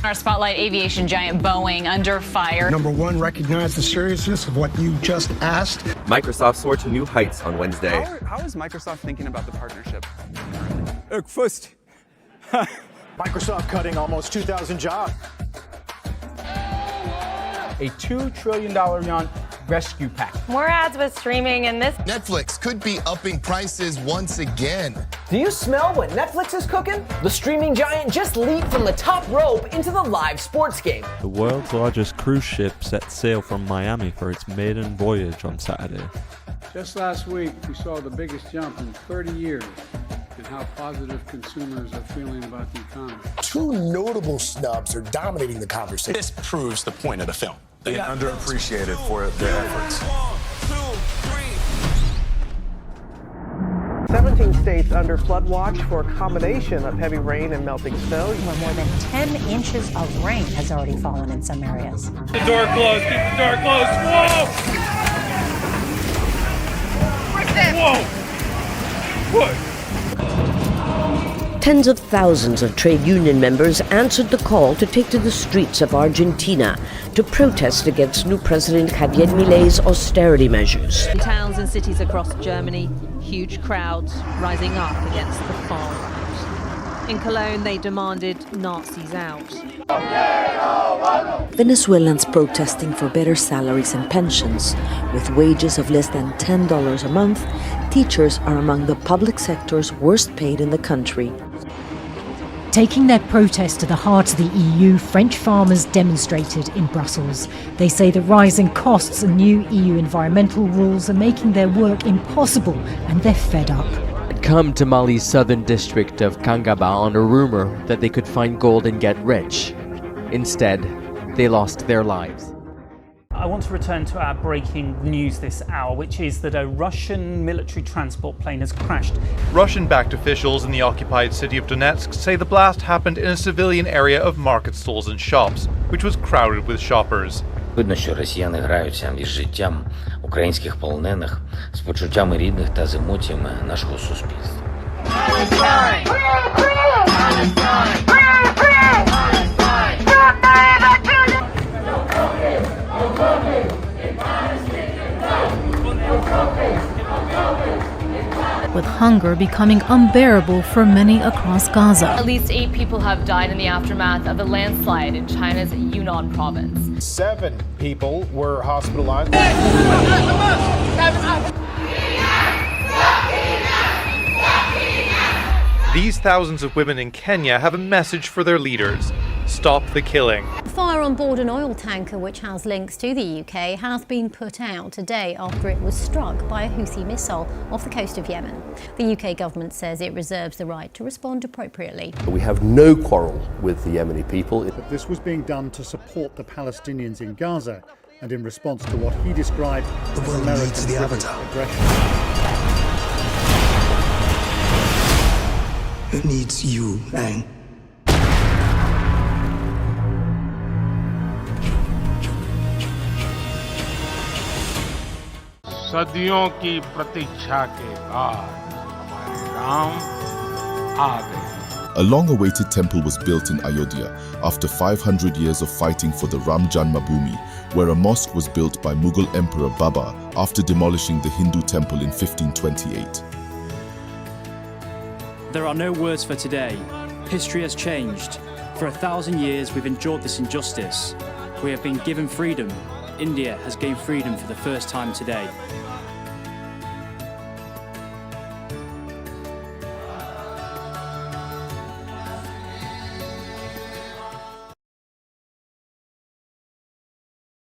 Our spotlight, aviation giant Boeing under fire. Number one, recognize the seriousness of what you just asked. Microsoft soared to new heights on Wednesday. How is Microsoft thinking about the partnership? First. Microsoft cutting almost 2,000 jobs. A $2 trillion yuan rescue pack. More ads with streaming and this. Netflix could be upping prices once again. Do you smell what Netflix is cooking? The streaming giant just leaped from the top rope into the live sports game. The world's largest cruise ship set sail from Miami for its maiden voyage on Saturday. Just last week, we saw the biggest jump in 30 years in how positive consumers are feeling about the economy. Two notable snubs are dominating the conversation. This proves the point of the film. They get underappreciated for their efforts. 17 states under flood watch for a combination of heavy rain and melting snow. Where more than 10 inches of rain has already fallen in some areas. The door closed. Keep the door closed. Whoa! Whoa! What? Tens of thousands of trade union members answered the call to take to the streets of Argentina to protest against new President Javier Milei's austerity measures. In towns and cities across Germany, huge crowds rising up against the far right. In Cologne, they demanded Nazis out. Venezuelans protesting for better salaries and pensions. With wages of less than $10 a month, teachers are among the public sector's worst paid in the country. Taking their protest to the heart of the EU, French farmers demonstrated in Brussels. They say the rising costs and new EU environmental rules are making their work impossible, and they're fed up. Come to Mali's southern district of Kangaba on a rumor that they could find gold and get rich. Instead, they lost their lives. I want to return to our breaking news this hour, which is that a Russian military transport plane has crashed. Russian-backed officials in the occupied city of Donetsk say the blast happened in a civilian area of market stalls and shops, which was crowded with shoppers. Видно, що росіяни граються із життям українських полонених, з почуттями рідних та з емоціями нашого суспільства. With hunger becoming unbearable for many across Gaza. At least 8 people have died in the aftermath of a landslide in China's Yunnan province. 7 people were hospitalized. These thousands of women in Kenya have a message for their leaders. Stop the killing. Fire on board an oil tanker which has links to the UK has been put out today after it was struck by a Houthi missile off the coast of Yemen. The UK government says it reserves the right to respond appropriately. We have no quarrel with the Yemeni people. But this was being done to support the Palestinians in Gaza and in response to what he described as American aggression. It needs you, Lang. सदियों की प्रतीक्षा के बाद हमारे राम आ गए. A long-awaited temple was built in Ayodhya after 500 years of fighting for the Ram Janmabhoomi, where a mosque was built by Mughal Emperor Babur after demolishing the Hindu temple in 1528. There are no words for today. History has changed. For 1,000 years we've endured this injustice. We have been given freedom. India has gained freedom for the first time today.